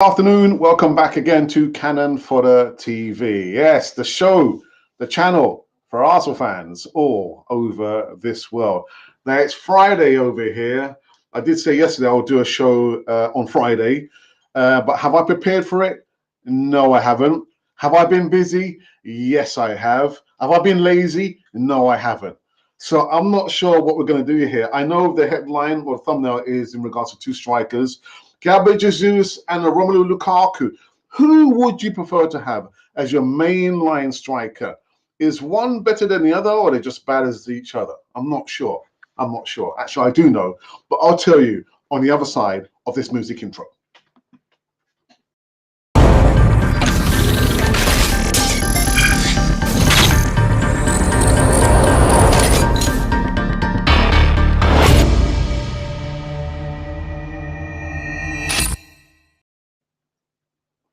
Afternoon, welcome back again to Cannon Fodder TV. Yes, the show, the channel for Arsenal fans all over this world. Now it's Friday over here. I did say yesterday I'll do a show on Friday, but have I prepared for it? No, I haven't. Have I been busy? Yes, I have. Have I been lazy? No, I haven't. So I'm not sure what we're going to do here. I know the headline or thumbnail is in regards to two strikers. Gabriel Jesus and Romelu Lukaku. Who would you prefer to have as your main line striker? Is one better than the other, or are they just bad as each other? I'm not sure. I'm not sure. Actually, I do know, but I'll tell you on the other side of this music intro.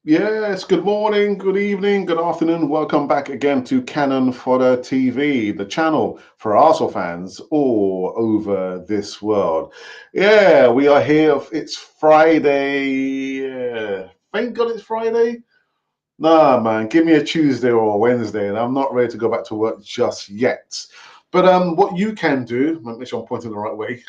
Yes, good morning, good evening, good afternoon. Welcome back again to Cannon Fodder TV, the channel for Arsenal fans all over this world. Yeah, we are here. It's Friday. Thank God it's Friday. Nah, man, give me a Tuesday or a Wednesday, and I'm not ready to go back to work just yet. But what you can do, make sure I'm pointing the right way.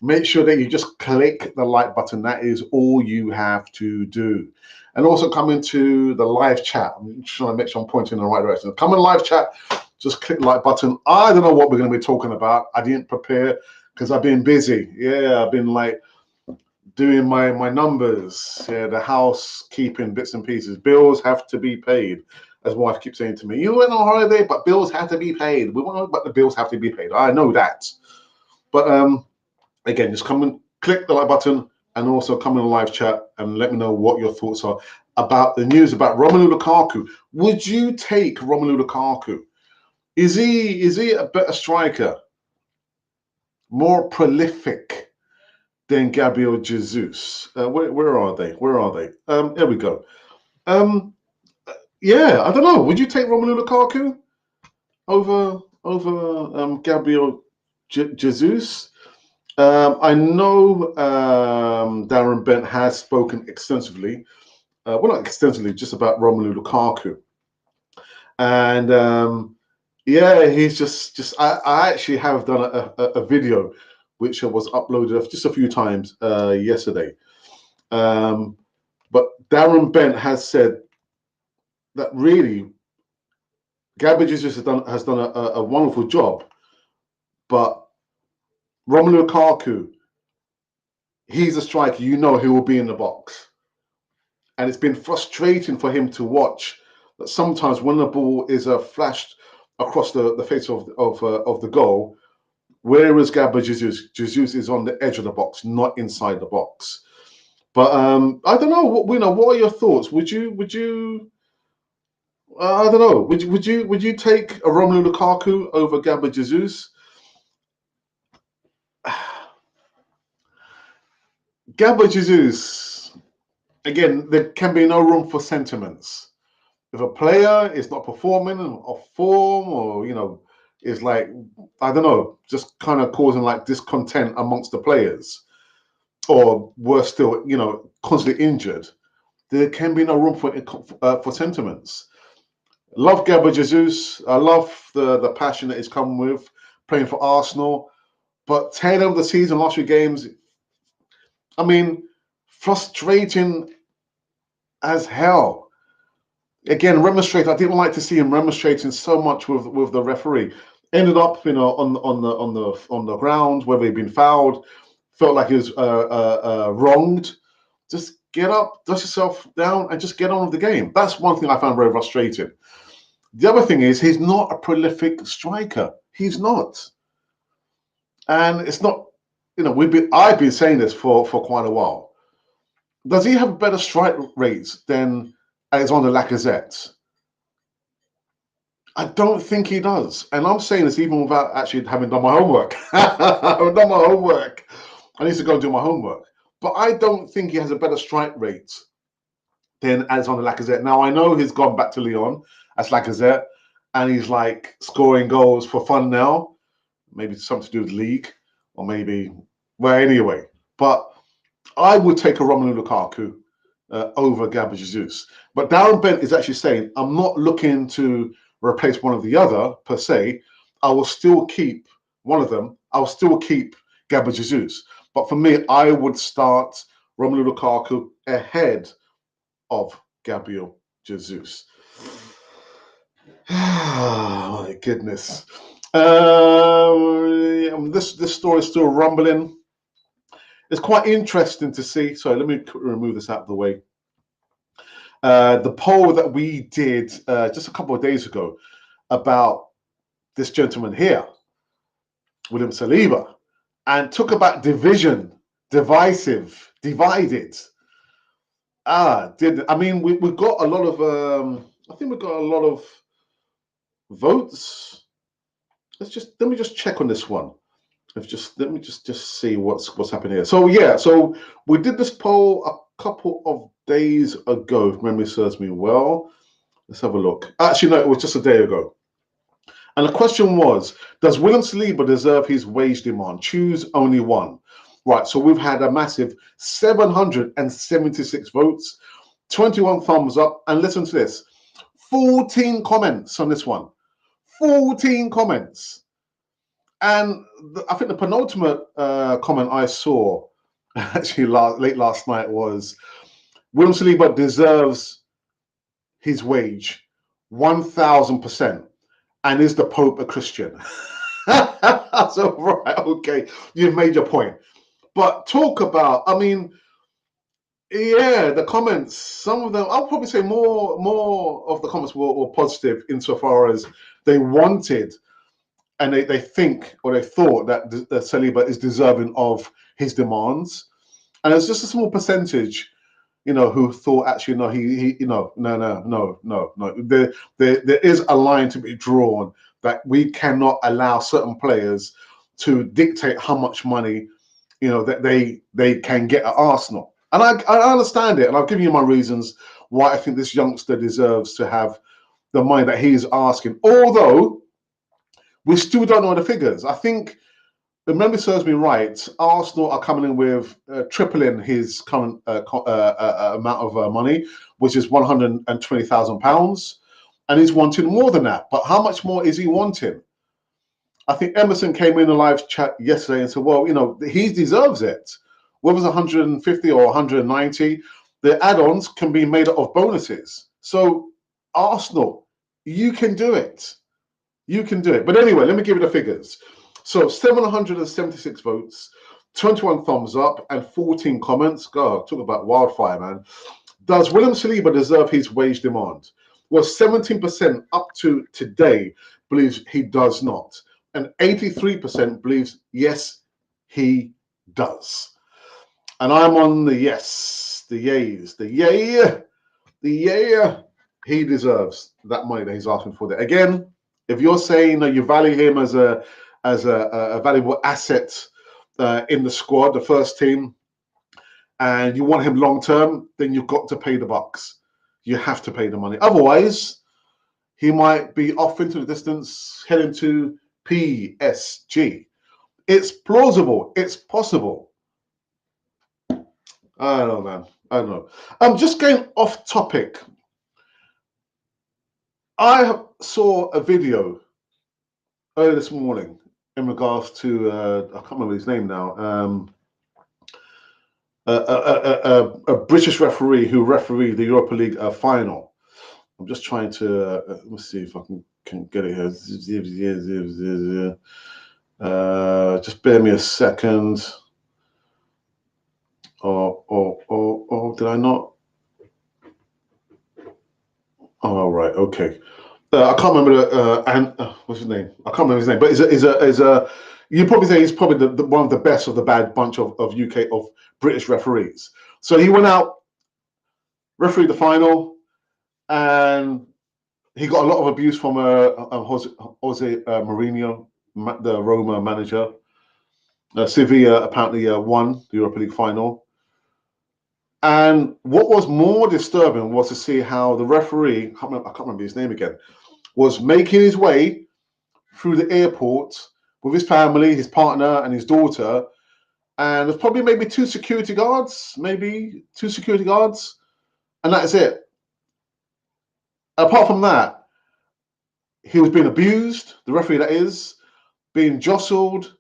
Make sure that you just click the like button. That is all you have to do. And also come into the live chat. I'm trying to make sure I'm pointing in the right direction. Come in live chat, just click the like button. I don't know what we're going to be talking about. I didn't prepare because I've been busy. Yeah, I've been like doing my numbers. Yeah, the housekeeping bits and pieces. Bills have to be paid. As my wife keeps saying to me, you went on holiday, but bills have to be paid. We want, but the bills have to be paid. I know that. But again, just come and click the like button and also come in the live chat and let me know what your thoughts are about the news about Romelu Lukaku. Would you take Romelu Lukaku? Is he a better striker, more prolific than Gabriel Jesus? Where are they? Where are they? Here we go. Yeah, I don't know. Would you take Romelu Lukaku over Gabriel Jesus? I know Darren Bent has spoken extensively, well, not extensively, just about Romelu Lukaku. And yeah, he's just I actually have done a video which was uploaded just a few times yesterday. But Darren Bent has said that really Gabriel Jesus has done a wonderful job, but Romelu Lukaku, he's a striker, you know he will be in the box. And it's been frustrating for him to watch that sometimes when the ball is flashed across the face of the goal, whereas Gabriel Jesus is on the edge of the box, not inside the box. But I don't know. What are your thoughts? Would you? I don't know. Would you take a Romelu Lukaku over Gabriel Jesus? Gabriel Jesus, again, there can be no room for sentiments. If a player is not performing off form, or is like, I don't know, just kind of causing like discontent amongst the players, or worse still, constantly injured, there can be no room for sentiments. Love Gabriel Jesus. I love the passion that he's come with playing for Arsenal, but tail end of the season, last few games, I mean, frustrating as hell. Again, remonstrate. I didn't like to see him remonstrating so much with the referee. Ended up, on the ground, whether he'd been fouled, felt like he was wronged. Just get up, dust yourself down, and just get on with the game. That's one thing I found very frustrating. The other thing is he's not a prolific striker. He's not, and it's not. I've been saying this for quite a while. Does he have better strike rates than Alexander Lacazette? I don't think he does. And I'm saying this even without actually having done my homework. I've done my homework. I need to go and do my homework. But I don't think he has a better strike rate than Alexander Lacazette. Now, I know he's gone back to Lyon as Lacazette, and he's like scoring goals for fun now. Maybe something to do with the league, or maybe, well, anyway. But I would take a Romelu Lukaku over Gabriel Jesus. But Darren Bent is actually saying, I'm not looking to replace one of the other per se. I will still keep one of them. I'll still keep Gabriel Jesus. But for me, I would start Romelu Lukaku ahead of Gabriel Jesus. Oh, my goodness. This story is still rumbling. It's quite interesting to see. So let me remove this out of the way. The poll that we did just a couple of days ago about this gentleman here, William Saliba, and talk about division, divisive, divided. I mean, we got a lot of, I think we got a lot of votes. Let me just check on this one. Let me just see what's happening here. So yeah, so we did this poll a couple of days ago, if memory serves me well. Let's have a look. Actually, no, it was just a day ago. And the question was, does William Saliba deserve his wage demand? Choose only one. Right, so we've had a massive 776 votes, 21 thumbs up, and listen to this, 14 comments on this one. 14 comments. And I think the penultimate comment I saw actually late last night was, William Saliba deserves his wage 1,000%. And is the Pope a Christian? So, right, okay, you've made your point. But talk about, I mean, yeah, the comments, some of them, I'll probably say more of the comments were positive insofar as they wanted and they think or they thought that Saliba is deserving of his demands. And it's just a small percentage, who thought actually, no, no. There is a line to be drawn that we cannot allow certain players to dictate how much money, that they can get at Arsenal. And I understand it, and I'll give you my reasons why I think this youngster deserves to have the money that he is asking. Although we still don't know the figures. I think, if memory serves me right, Arsenal are coming in with tripling his current amount of money, which is £120,000, and he's wanting more than that. But how much more is he wanting? I think Emerson came in a live chat yesterday and said, well, he deserves it. Whether it's 150 or 190, the add-ons can be made up of bonuses. So Arsenal, you can do it. You can do it. But anyway, let me give you the figures. So 776 votes, 21 thumbs up, and 14 comments. God, talk about wildfire, man. Does William Saliba deserve his wage demand? Well, 17% up to today believes he does not. And 83% believes, yes, he does. And I'm on the yes, the yays, the yay. He deserves that money that he's asking for there. Again, if you're saying that you value him as a valuable asset in the squad, the first team, and you want him long term, then you've got to pay the bucks. You have to pay the money. Otherwise, he might be off into the distance, heading to PSG. It's plausible. It's possible. I don't know, man. I don't know. I'm just going off topic. I saw a video earlier this morning in regards to I can't remember his name now. A British referee who refereed the Europa League final. I'm just trying to let's see if I can get it here. Just bear me a second. Oh, did I not? Oh, right, okay. I can't remember what's his name. I can't remember his name, but is a you probably say he's probably the one of the best of the bad bunch of UK of British referees. So he went out, refereed the final, and he got a lot of abuse from Jose Mourinho, the Roma manager. Sevilla apparently won the Europa League final. And what was more disturbing was to see how the referee, I can't remember his name again, was making his way through the airport with his family, his partner, and his daughter. And there's probably maybe two security guards, And that's it. Apart from that, he was being abused, the referee that is, being jostled,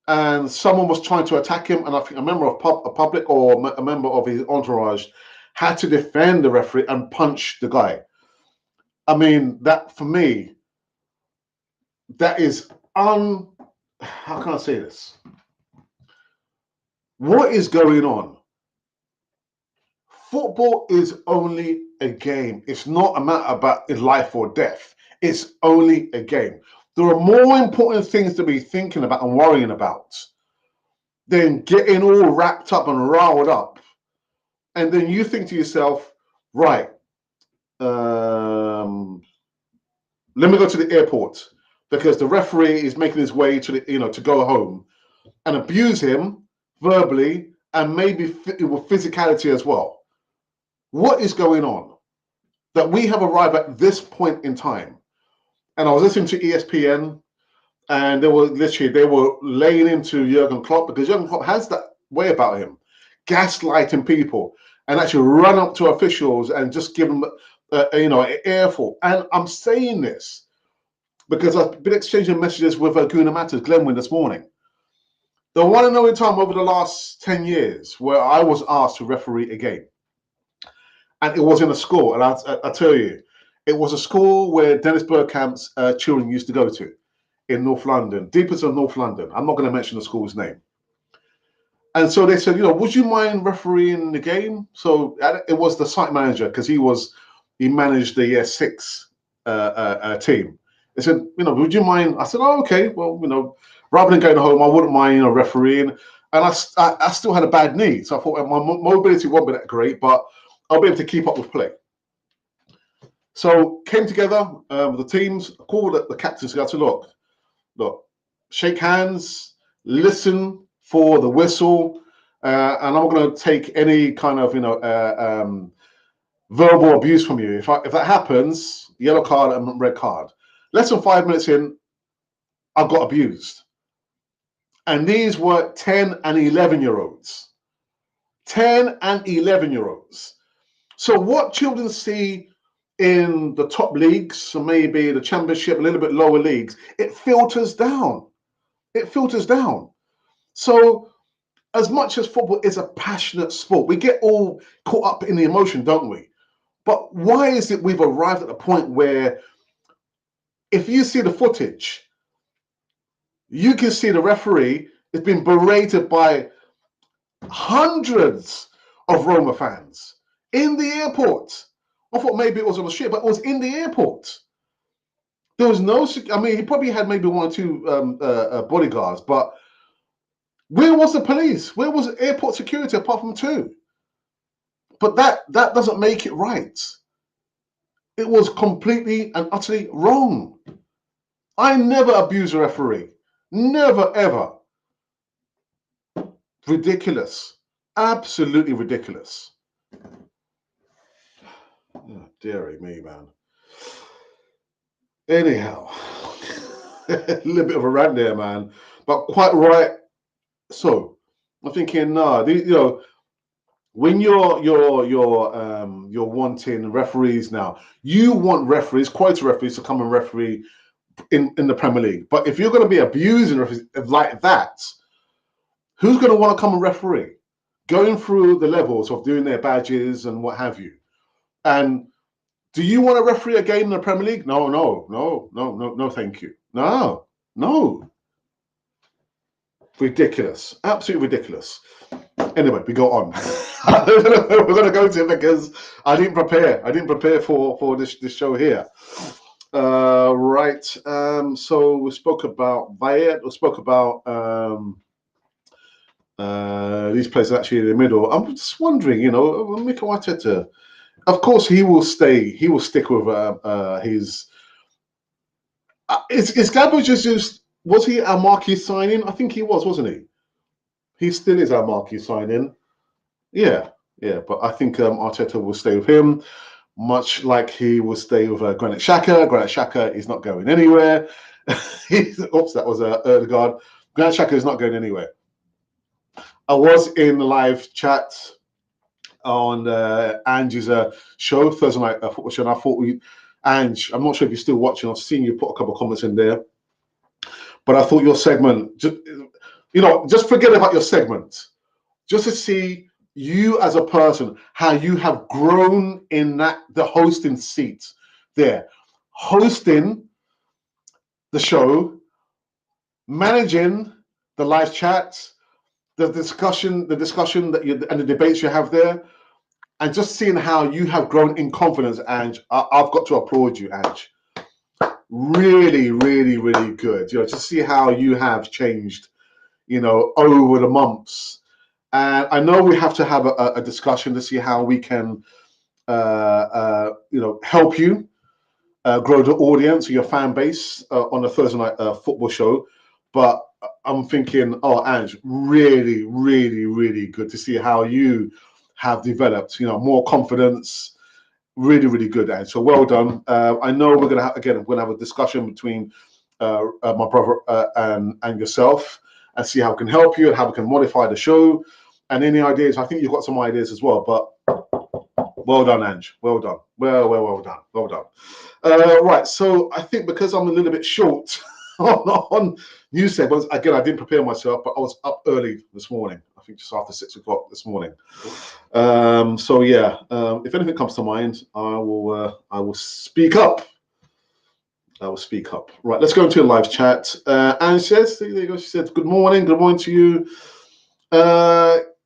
and someone was trying to attack him. And I think a member of a public or a member of his entourage had to defend the referee and punch the guy. I mean, that for me, that is how can I say this? What is going on? Football is only a game. It's not a matter about life or death. It's only a game. There are more important things to be thinking about and worrying about than getting all wrapped up and riled up. And then you think to yourself, right, let me go to the airport because the referee is making his way to to go home, and abuse him verbally and maybe with physicality as well. What is going on? That we have arrived at this point in time. And I was listening to ESPN, and they were laying into Jurgen Klopp, because Jurgen Klopp has that way about him, gaslighting people and actually run up to officials and just give them an earful. And I'm saying this because I've been exchanging messages with Guna Matters, Glenwyn, this morning. The one and only time over the last 10 years where I was asked to referee a game. And it was in a school. And I tell you, it was a school where Dennis Bergkamp's children used to go to in North London, deepest of North London. I'm not going to mention the school's name. And so they said, would you mind refereeing the game? So it was the site manager, because he managed the year 6 team. They said, would you mind? I said, oh, okay. Well, rather than going home, I wouldn't mind, refereeing. And I still had a bad knee. So I thought my mobility won't be that great, but I'll be able to keep up with play. So came together, the teams, called the captains together. Look, shake hands, listen for the whistle, and I'm not going to take any kind of verbal abuse from you. If that happens, yellow card and red card. Less than 5 minutes in, I got abused, and these were 10 and 11-year-olds. 10 and 11-year-olds. So what children see in the top leagues, so maybe the championship, a little bit lower leagues, it filters down. It filters down. So as much as football is a passionate sport, we get all caught up in the emotion, don't we? But why is it we've arrived at the point where if you see the footage, you can see the referee has been berated by hundreds of Roma fans in the airport. I thought maybe it was on the street, but it was in the airport. There was no, he probably had maybe 1 or 2 bodyguards, but where was the police? Where was airport security apart from 2? But that doesn't make it right. It was completely and utterly wrong. I never abuse a referee. Never, ever. Ridiculous. Absolutely ridiculous. Oh, dearie me, man. Anyhow, a little bit of a rant there, man, but quite right. So I'm thinking, when you're wanting referees now, you want referees, quality referees, to come and referee in the Premier League. But if you're going to be abusing referees like that, who's going to want to come and referee? Going through the levels of doing their badges and what have you. And do you want to referee a game in the Premier League? No, thank you. No. Ridiculous. Absolutely ridiculous. Anyway, we go on. We're going to go to it because I didn't prepare for this show here. Right. So we spoke about Bayet. We spoke about these players actually in the middle. I'm just wondering, Mikel Arteta, of course, he will stay. He will stick with his. Is Gabriel Jesus? Was he our marquee signing? I think he was, wasn't he? He still is our marquee signing. Yeah. But I think Arteta will stay with him, much like he will stay with Granit Xhaka. Granit Xhaka is not going anywhere. Oops, that was Erdegaard. Granit Xhaka is not going anywhere. I was in the live chat on Angie's show, Thursday night football show. And I thought Ange, I'm not sure if you're still watching. I've seen you put a couple of comments in there, but I thought your segment, just forget about your segment, just to see you as a person, how you have grown in the hosting seat there, hosting the show, managing the live chats, the discussion that and the debates you have there, and just seeing how you have grown in confidence, Ange. I've got to applaud you, Ange. Really, really, really good. To see how you have changed, over the months. And I know we have to have a discussion to see how we can, help you grow the audience or your fan base on the Thursday night football show. But I'm thinking, Ange, really, really, really good to see how you have developed, more confidence. Really, really good, Ange. So well done. I know we're gonna have a discussion between my brother and yourself, and see how we can help you and how we can modify the show. And any ideas? I think you've got some ideas as well. But well done, Ange. Well done. Well done. Well done. Right. So I think because I'm a little bit short on news segments, again, I didn't prepare myself, but I was up early this morning. I think just after 6 o'clock this morning. So yeah, if anything comes to mind, I will speak up. I will speak up. Right, let's go into a live chat. Anne says, there you go. She said, "Good morning. Good morning to you.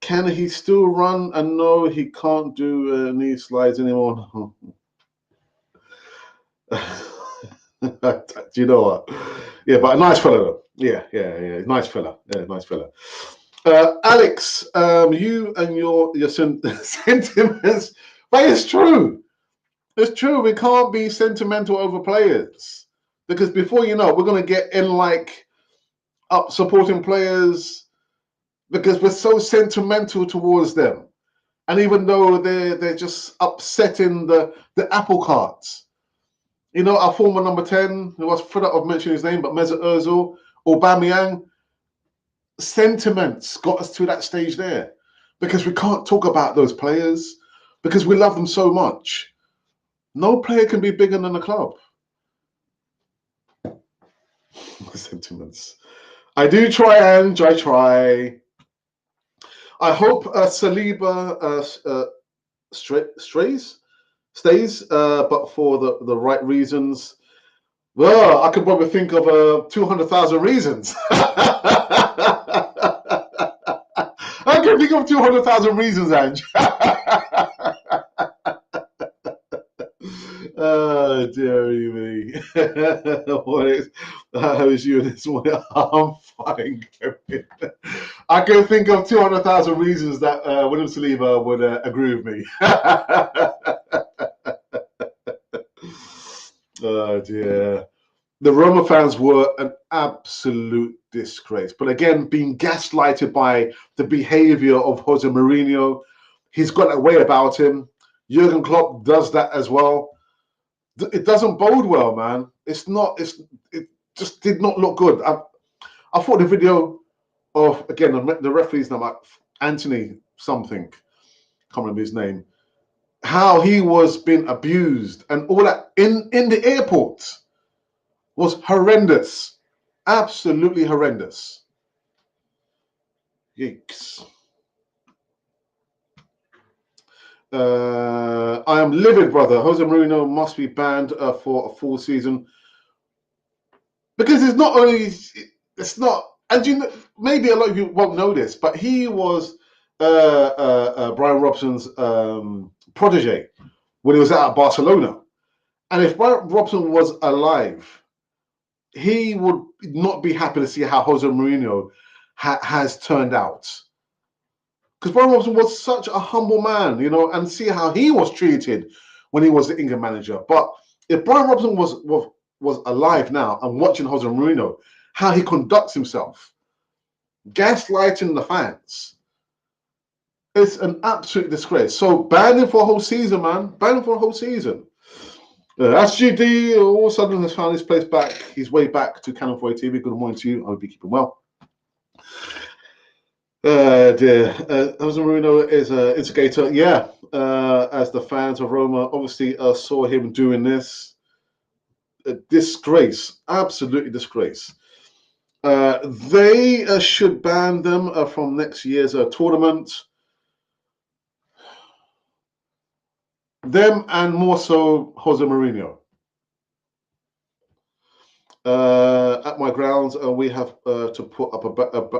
Can he still run? And no, he can't do knee slides anymore." Do you know what? Yeah, but a nice fella though. Yeah. Nice fella. Yeah, nice fella. Alex, you and your sentiments, but it's true. It's true. We can't be sentimental over players, because before you know, we're going to get in up supporting players because we're so sentimental towards them, and even though they're just upsetting the apple carts. Our former number 10, who was fed up of mentioning his name, but Mesut Ozil, Aubameyang, sentiments got us to that stage there, because we can't talk about those players because we love them so much. No player can be bigger than the club. Sentiments. I do try, Ange. I try. I hope Saliba stays, but for the right reasons. Well, I could probably think of 200,000 reasons. I can think of 200,000 reasons, Ange. Oh, dearie me. How is you this morning? I'm fine, Kevin. I can think of 200,000 reasons that William Saliba would agree with me. Oh, dear. The Roma fans were an absolute disgrace. But again, being gaslighted by the behavior of Jose Mourinho, he's got a way about him. Jurgen Klopp does that as well. It doesn't bode well, man. It just did not look good. I thought the video of, again, the referee's name, like Anthony something, can't remember his name, how he was being abused and all that in the airport was horrendous. Absolutely horrendous. Yikes. I am livid, brother. Jose Mourinho must be banned for a full season, because it's not, and maybe a lot of you won't know this, but he was Brian Robson's protege when he was out at Barcelona. And if Brian Robson was alive, he would not be happy to see how Jose Mourinho has turned out. Because Brian Robson was such a humble man, and see how he was treated when he was the England manager. But if Brian Robson was alive now and watching Jose Mourinho, how he conducts himself, gaslighting the fans, it's an absolute disgrace. So ban him for a whole season, man. Ban him for a whole season. That's GD. All of a sudden has found his way back to Canon 4 TV. Good morning to you. I hope you keep him well. Dear. Jose Mourinho is an instigator. Yeah, as the fans of Roma obviously saw him doing this. A disgrace, absolutely disgrace. They should ban them from next year's tournament. Them and more so Jose Mourinho. At my grounds, we have to put up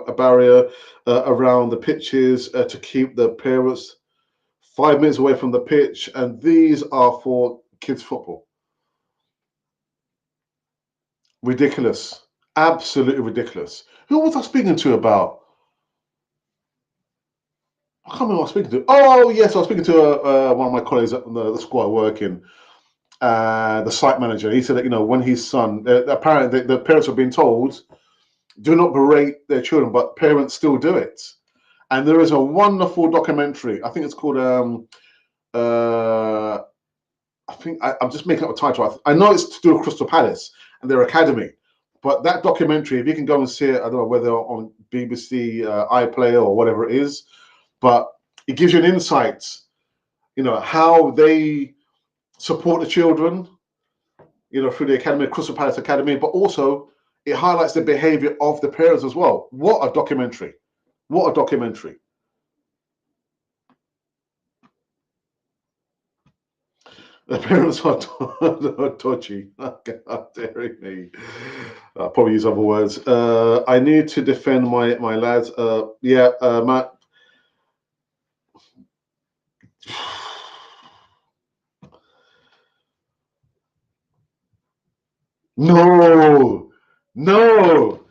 a barrier around the pitches to keep the parents 5 minutes away from the pitch, and these are for kids' football. Ridiculous. Absolutely ridiculous. Who was I speaking to about? I can't remember who I was speaking to. Oh, yes, I was speaking to one of my colleagues at the squad working, the site manager. He said that, when his son, apparently the parents have been told, do not berate their children, but parents still do it. And there is a wonderful documentary. I think it's called, I'm just making up a title. I know it's to do with Crystal Palace and their academy. But that documentary, if you can go and see it, I don't know whether on BBC iPlayer or whatever it is, but it gives you an insight, how they support the children, through the academy, Crystal Palace Academy, but also it highlights the behavior of the parents as well. What a documentary. What a documentary. The parents are dodgy. God daring me. I'll probably use other words. I need to defend my lads. Matt. No, no.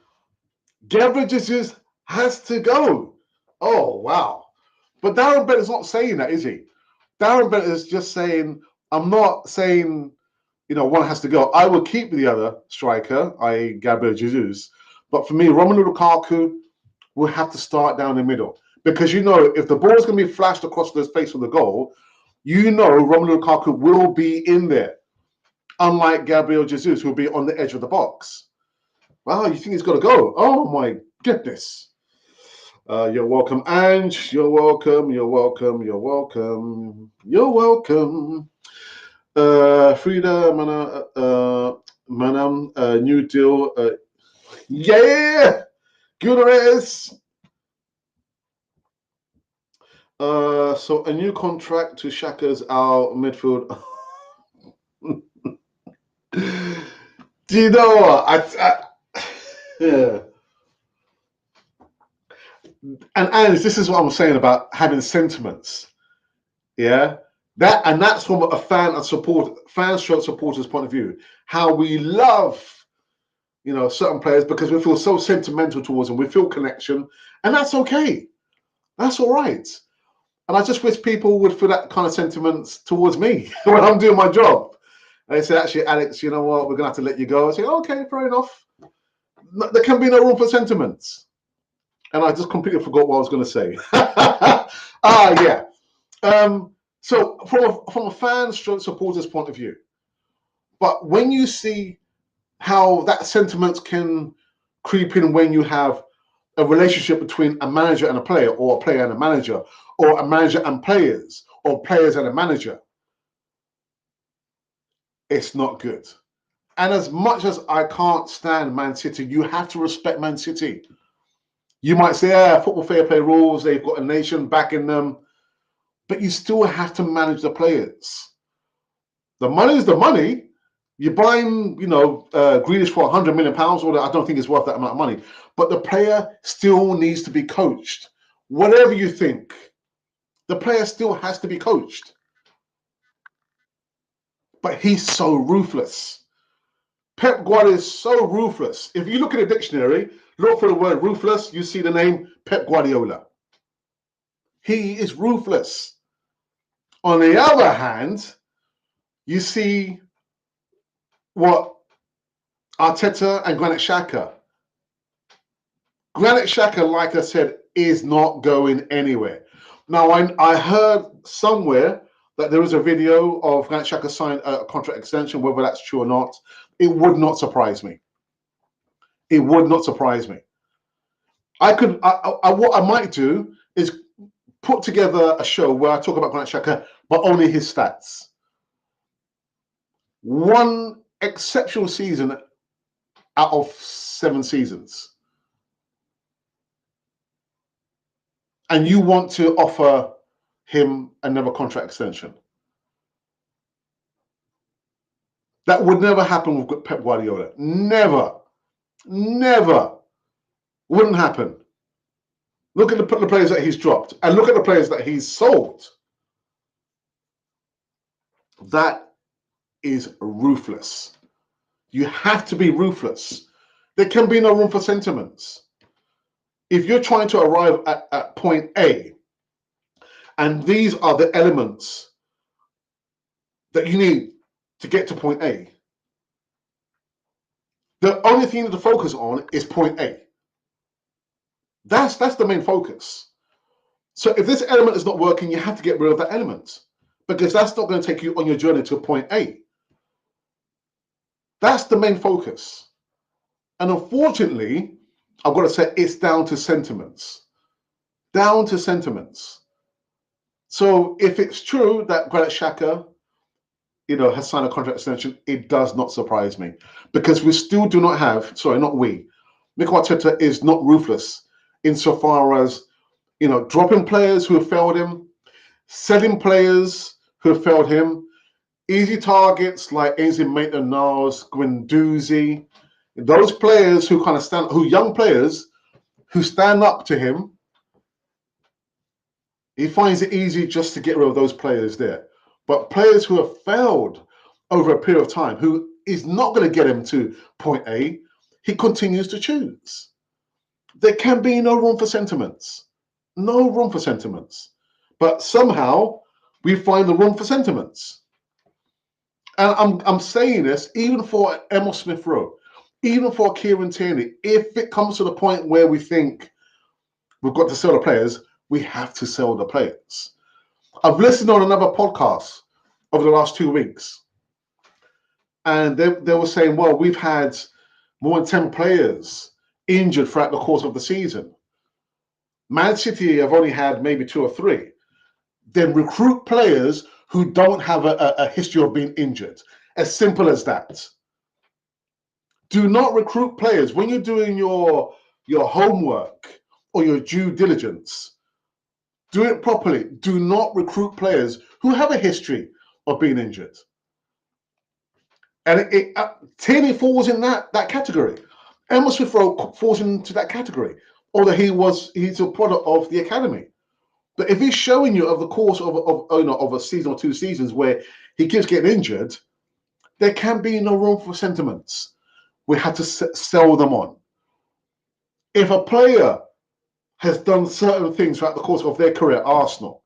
Gabriel Jesus has to go. Oh, wow. But Darren Bent is not saying that, is he? Darren Bent is just saying, I'm not saying, one has to go. I will keep the other striker, i.e. Gabriel Jesus. But for me, Romelu Lukaku will have to start down the middle. Because, if the ball is going to be flashed across the space of the goal, Romelu Lukaku will be in there. Unlike Gabriel Jesus, who will be on the edge of the box. Wow, you think he's got to go? Oh, my goodness. You're welcome, Ange. You're welcome. You're welcome. You're welcome. You're welcome. Frida, Manam, New Deal. Yeah! Guterres. So a new contract to Shaka's our midfield. Do you know what? Yeah. And this is what I'm saying about having sentiments. Yeah. That's from a fan supporter's point of view. How we love, certain players because we feel so sentimental towards them. We feel connection, and that's okay. That's all right. And I just wish people would feel that kind of sentiments towards me when I'm doing my job. And they say, actually, Alex, you know what? We're gonna have to let you go. I say, okay, fair enough. There can be no room for sentiments. And I just completely forgot what I was going to say. Yeah. So from a fan supporter's point of view, but when you see how that sentiment can creep in when you have a relationship between a manager and a player, or a player and a manager, or a manager and players, or players and a manager, it's not good. And as much as I can't stand Man City, you have to respect Man City. You might say, football fair play rules, they've got a nation backing them, but you still have to manage the players. The money is the money. You're buying, Grealish for £100 million, or I don't think it's worth that amount of money. But the player still needs to be coached. Whatever you think, the player still has to be coached. But he's so ruthless. Pep Guardiola is so ruthless. If you look at a dictionary, look for the word ruthless, you see the name Pep Guardiola. He is ruthless. On the other hand, you see what Arteta and Granit Xhaka. Granit Xhaka, like I said, is not going anywhere. Now, I heard somewhere that there is a video of Granit Xhaka signed a contract extension, whether that's true or not. It would not surprise me. It would not surprise me. What I might do is put together a show where I talk about Granit Shaka, but only his stats. One exceptional season out of 7 seasons. And you want to offer him another contract extension. That would never happen with Pep Guardiola. Never. Never. Wouldn't happen. Look at the players that he's dropped and look at the players that he's sold. That is ruthless. You have to be ruthless. There can be no room for sentiments. If you're trying to arrive at point A, and these are the elements that you need to get to point A, the only thing you need to focus on is point A. That's the main focus. So if this element is not working, you have to get rid of that element, because that's not going to take you on your journey to point A. That's the main focus. And unfortunately, I've got to say, it's down to sentiments. Down to sentiments. So if it's true that Granit Xhaka, has signed a contract extension, it does not surprise me, because we still do not have, sorry, not we, Mikel Arteta is not ruthless insofar as, dropping players who have failed him, selling players who have failed him, easy targets like Ainsley Maitland-Niles, Guendouzi, those players who kind of young players who stand up to him. He finds it easy just to get rid of those players there. But players who have failed over a period of time, who is not going to get him to point A, he continues to choose. There can be no room for sentiments. No room for sentiments. But somehow we find the room for sentiments. And I'm saying this even for Emil Smith Rowe, even for Kieran Tierney. If it comes to the point where we think we've got to sell the players, we have to sell the players. I've listened on another podcast over the last 2 weeks, and they were saying, well, we've had more than 10 players injured throughout the course of the season. Man City have only had maybe 2 or 3. Then recruit players who don't have a history of being injured. As simple as that. Do not recruit players when you're doing your homework or your due diligence. Do it properly. Do not recruit players who have a history of being injured. And Tierney falls in that category. Emil Smith Rowe falls into that category, although he's a product of the academy. But if he's showing you over the course of a season or 2 seasons where he keeps getting injured, there can be no room for sentiments. We have to sell them on. If a player has done certain things throughout the course of their career at Arsenal,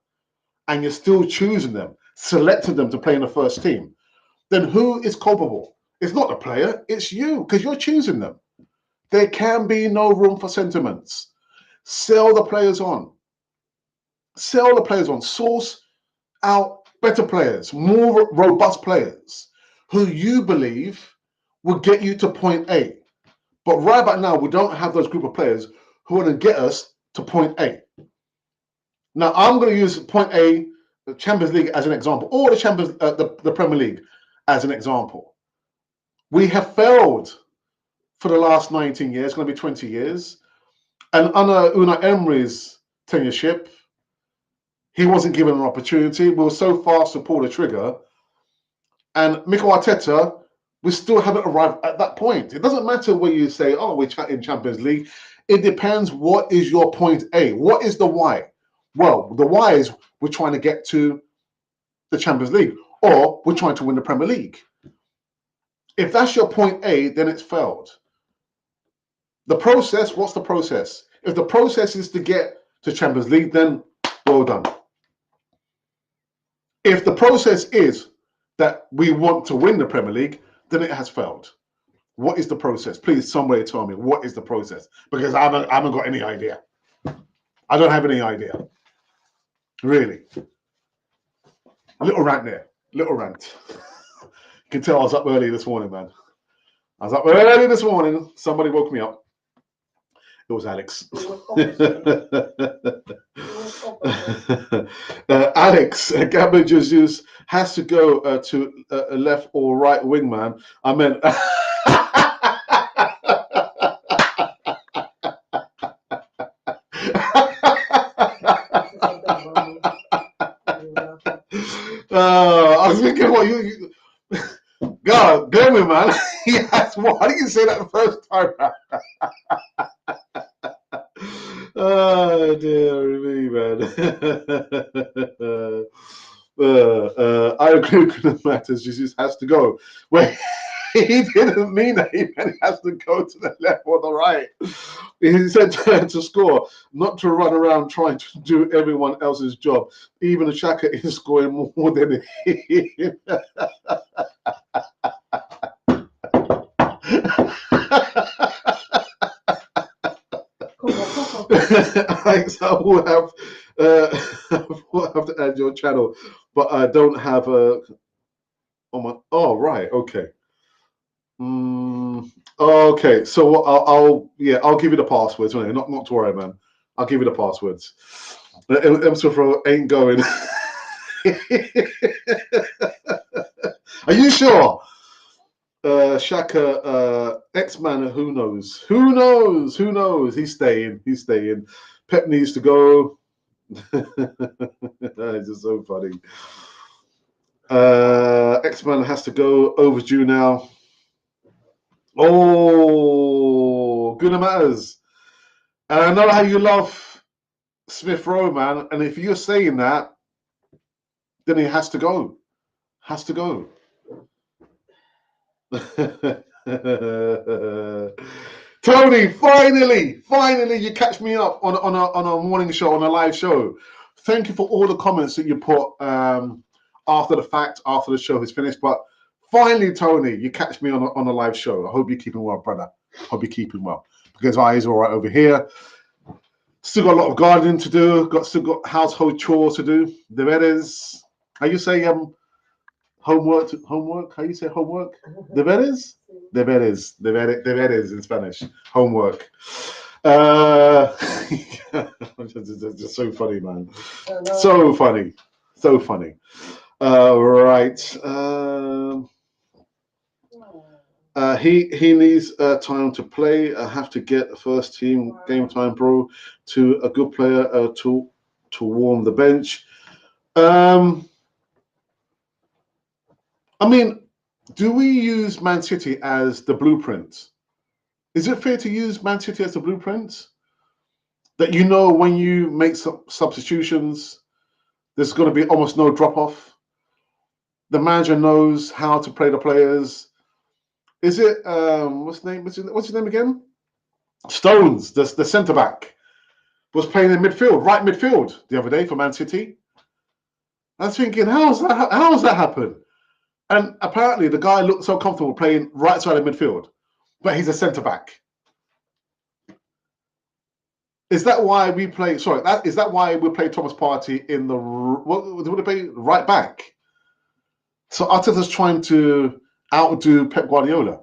and you're still choosing them, selecting them to play in the first team, then who is culpable? It's not the player, it's you, because you're choosing them. There can be no room for sentiments. Sell the players on. Sell the players on. Source out better players, more robust players, who you believe will get you to point A. But right about now, we don't have those group of players who are going to get us to point A. Now, I'm going to use point A, the Champions League, as an example, or the Premier League as an example. We have failed for the last 19 years, it's going to be 20 years. And under Unai Emery's tenureship, he wasn't given an opportunity. We were so fast to pull the trigger. And Mikel Arteta, we still haven't arrived at that point. It doesn't matter where you say, oh, we're in Champions League. It depends what is your point A. What is the why? Well, the why is we're trying to get to the Champions League, or we're trying to win the Premier League. If that's your point A, then it's failed. The process, what's the process? If the process is to get to Champions League, then well done. If the process is that we want to win the Premier League, then it has failed. What is the process? Please, somebody tell me, what is the process? Because I haven't got any idea. I don't have any idea. Really. A little rant there. Little rant. You can tell I was up early this morning, man. I was up early this morning. Somebody woke me up. It was Alex. It was opposite. It was opposite. Alex, Gabriel Jesus has to go to a left or right wingman. I meant. I was thinking, what you God damn it, man. Yes, why didn't you say that the first time? Oh, dear me, man. I agree with the matters. Jesus has to go. Wait, he didn't mean that. He meant he has to go to the left or the right. He said to score, not to run around trying to do everyone else's job. Even Shaka is scoring more than him. Alex, I will have will have to add your channel, but I don't have a. Oh right, okay. Okay, so I'll give you the passwords. Not to worry, man. I'll give you the passwords. M ain't going. Are you sure? Shaka, X-Man, who knows? Who knows? Who knows? He's staying. He's staying. Pep needs to go. It's just so funny. X-Man has to go. Overdue now. Oh, good matters. And I know how you love Smith Rowe, man. And if you're saying that, then he has to go. Has to go. Tony, finally, you catch me up on a morning show, on a live show. Thank you for all the comments that you put after the fact, after the show is finished. But finally, Tony, you catch me on a live show. I hope you're keeping well, brother. Hope you're keeping well. Because eyes all right over here. Still got a lot of gardening to do. Still got household chores to do. Deberes. How you say homework? How you say homework? Deberes. Deberes in Spanish. Homework. Just so funny, man. So funny. Right. He needs time to play. I have to get first team game time, bro, to a good player to warm the bench. I mean, do we use Man City as the blueprint? Is it fair to use Man City as the blueprint? That you know when you make substitutions, there's going to be almost no drop-off. The manager knows how to play the players. Is it what's his name again? Stones, the centre back, was playing in midfield, right midfield, the other day for Man City. I was thinking, how's that happen? And apparently, the guy looked so comfortable playing right side of midfield, but he's a centre back. Is that why we play? Sorry, is that why we play Thomas Partey in the what would it be, right back? So Arteta's trying to outdo Pep Guardiola.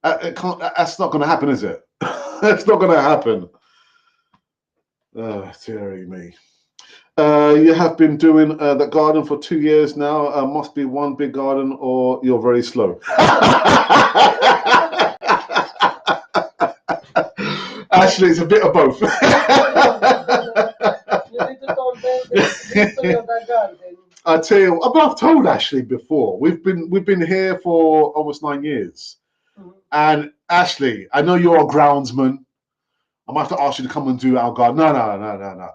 That's not going to happen, is it? It's not going to happen. Oh, dearie me. You have been doing the garden for 2 years now. Must be one big garden, or you're very slow. Actually, it's a bit of both. I tell you, I've told Ashley before. We've been here for almost 9 years, and Ashley, I know you're a groundsman. I might have to ask you to come and do our garden. No.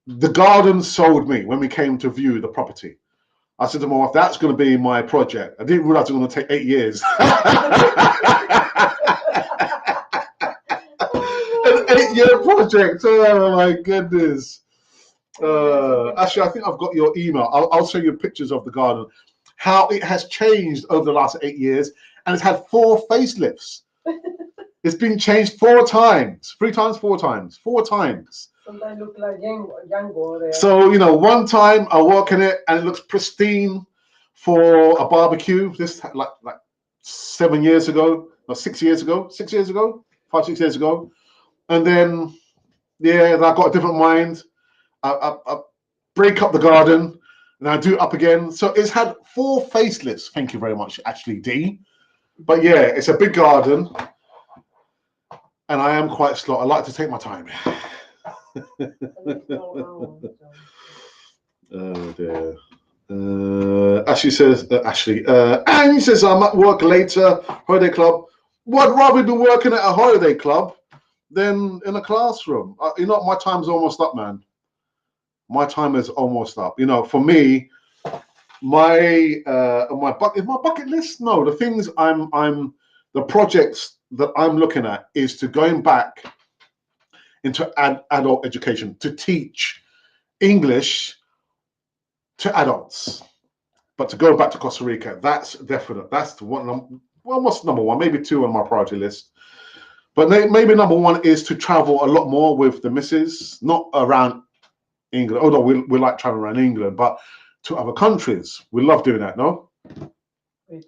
The garden sold me when we came to view the property. I said to my wife, that's going to be my project. I didn't realize it was going to take 8 years. An 8-year project. Oh my goodness. Actually, I think I've got your email. I'll show you pictures of the garden. How it has changed over the last 8 years. And it's had 4 facelifts. It's been changed 4 times. 3 times, 4 times. 4 times. Sometimes look like Django there. So, one time I walk in it and it looks pristine for a barbecue. This like 7 years ago, or 6 years ago, 6 years ago, 5, 6 years ago. And then, yeah, I got a different mind. I break up the garden and I do it up again. So it's had 4 facelifts. Thank you very much, actually, D. But yeah, it's a big garden and I am quite slow. I like to take my time. Oh dear. Ashley says, Annie says, I'm at work later, holiday club. Well, I'd rather be working at a holiday club than in a classroom. You know, my time's almost up, man. My time is almost up. You know, for me, my bucket list. No, the things the projects that I'm looking at is to going back into adult education to teach English to adults. But to go back to Costa Rica, that's definite. That's the one. Well, what's number one? Maybe 2 on my priority list. But maybe number 1 is to travel a lot more with the missus, not around England. Although we like traveling around England, but to other countries. We love doing that, no?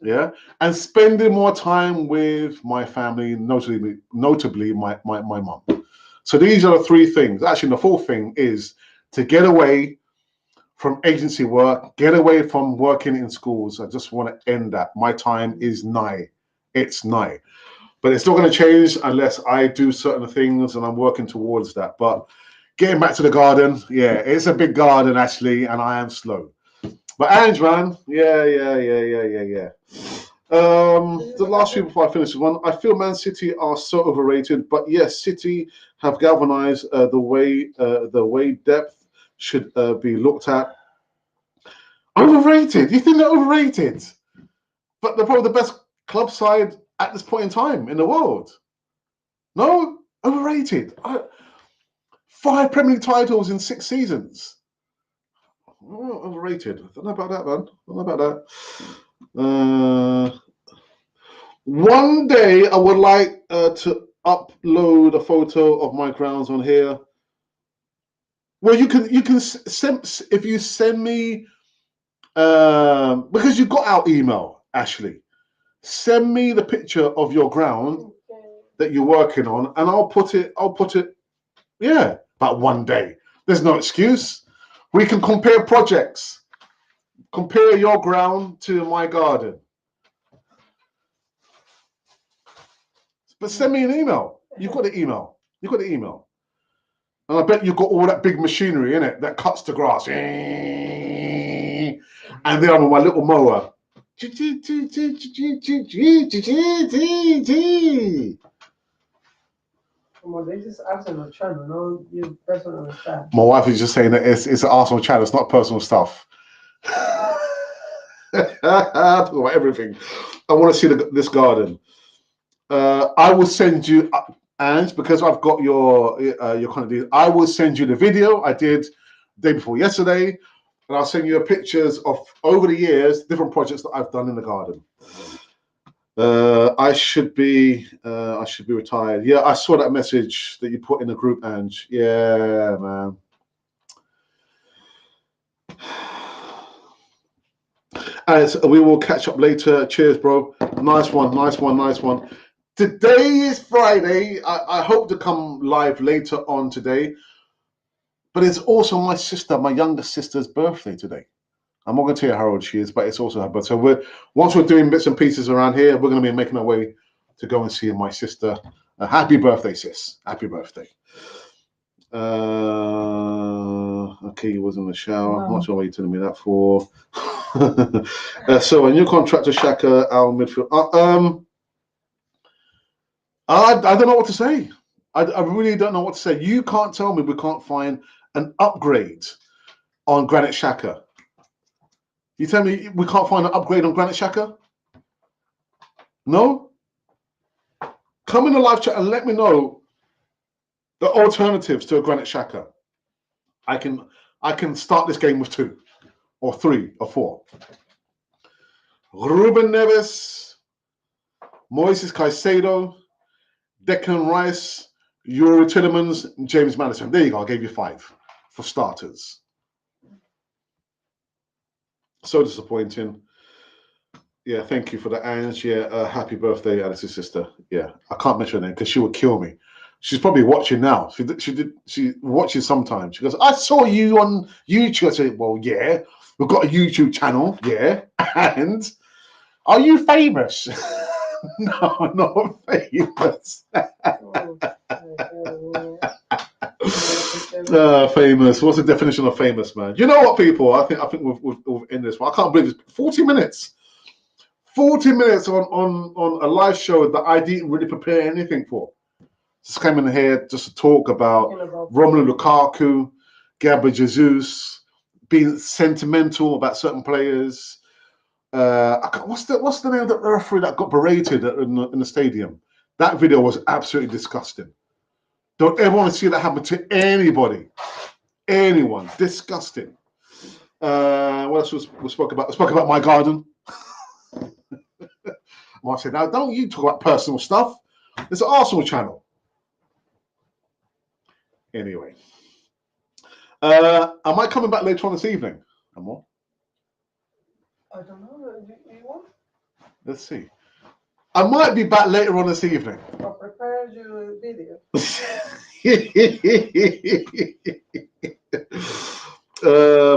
Yeah. And spending more time with my family, notably my mum. So these are the 3 things. Actually, the 4th thing is to get away from agency work, get away from working in schools. I just want to end that. My time is nigh. It's nigh. But it's not going to change unless I do certain things, and I'm working towards that. But getting back to the garden, yeah, it's a big garden, actually, and I am slow. But Ange, man, yeah. The last few before I finish this one, I feel Man City are so overrated. But yes, City have galvanized the way depth should be looked at. Overrated? You think they're overrated? But they're probably the best club side at this point in time in the world. No? Overrated. 5 Premier League titles in 6 seasons. Oh, overrated. I don't know about that, man. I don't know about that. One day I would like to upload a photo of my grounds on here. Well, you can send, if you send me because you got our email, Ashley. Send me the picture of your ground that you're working on, and I'll put it. Yeah, but one day. There's no excuse. We can compare projects. Compare your ground to my garden. But send me an email. You've got the email. You've got the email. And I bet you've got all that big machinery in it that cuts the grass. And then I'm on my little mower. They just Arsenal channel, no your personal stuff. My wife is just saying that it's an Arsenal channel, it's not personal stuff. Talk about everything. I want to see this garden. I will send you, Ange, because I've got your kind of deal. I will send you the video I did the day before yesterday, and I'll send you pictures of over the years different projects that I've done in the garden. I should be retired. Yeah, I saw that message that you put in the group, Ange. Yeah, man. As we will catch up later. Cheers, bro. Nice one. Today is Friday. I hope to come live later on today. But it's also my youngest sister's birthday today. I'm not going to tell you how old she is, but it's also her birthday. So once we're doing bits and pieces around here, we're going to be making our way to go and see my sister. Happy birthday, sis. Happy birthday. Okay, he was in the shower. I'm not sure what you're telling me that for. So a new contract to Shaka, our midfield. I don't know what to say. I really don't know what to say. You can't tell me we can't find an upgrade on Granit Xhaka. You tell me we can't find an upgrade on Granit Xhaka? No? Come in the live chat and let me know the alternatives to a Granit Xhaka. I can start this game with 2 or 3 or 4. Ruben Neves, Moises Caicedo, Declan Rice, Yuri Tillemans, James Maddison. There you go. I gave you 5 for starters. So disappointing. Yeah, thank you for the Ange. Yeah, happy birthday, Alice's sister. Yeah, I can't mention her name because she would kill me. She's probably watching now. She watches sometimes. She goes, I saw you on YouTube. I said, well, yeah, we've got a YouTube channel, yeah. And are you famous? No, I'm not famous. Famous. What's the definition of famous, man? You know what, people? I think we've ended this one. I can't believe it's 40 minutes. 40 minutes on a live show that I didn't really prepare anything for. Just came in here just to talk about Romelu Lukaku, Gabriel Jesus, being sentimental about certain players. What's the name of the referee that got berated in the stadium? That video was absolutely disgusting. Don't ever want to see that happen to anybody, anyone. Disgusting. What else we spoke about? We spoke about my garden. I said, now don't you talk about personal stuff. It's an Arsenal channel. Anyway, am I coming back later on this evening? Amor? I don't know. You want? Let's see. I might be back later on this evening. I'll prepare you a video.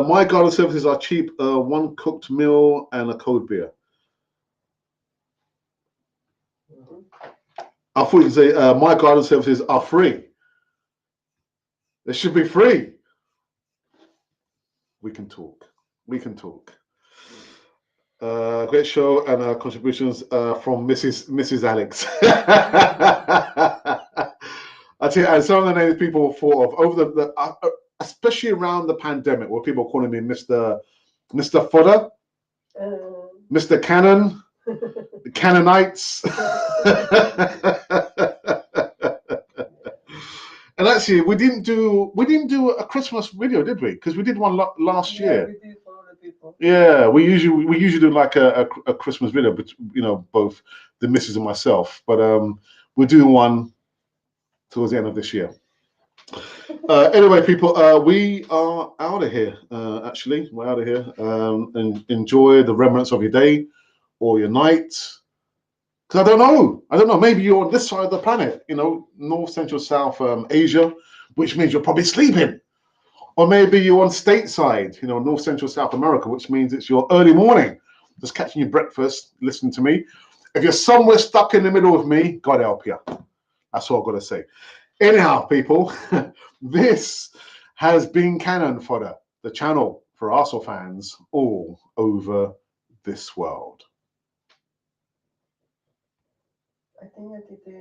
My garden services are cheap. One cooked meal and a cold beer. I thought you'd say my garden services are free. They should be free. We can talk. We can talk. Great show and contributions from Mrs. Alex. I tell you, and some of the names people thought of over the especially around the pandemic, where people are calling me Mr. Fodder, Mr. Cannon, the Cannonites. And actually, we didn't do a Christmas video, did we? Because we did one last year. We did for other people. Yeah, we usually do like a Christmas video, but both the missus and myself. But we're doing one towards the end of this year. Anyway, people, we are out of here. Actually, we're out of here. And enjoy the remnants of your day or your night. Because I don't know. Maybe you're on this side of the planet, North, Central, South Asia, which means you're probably sleeping. Or maybe you're on stateside, North, Central, South America, which means it's your early morning, just catching your breakfast, listening to me. If you're somewhere stuck in the middle of me, God help you. That's all I've got to say. Anyhow, people, this has been Cannon Fodder, the channel for Arsenal fans all over this world. I think I did the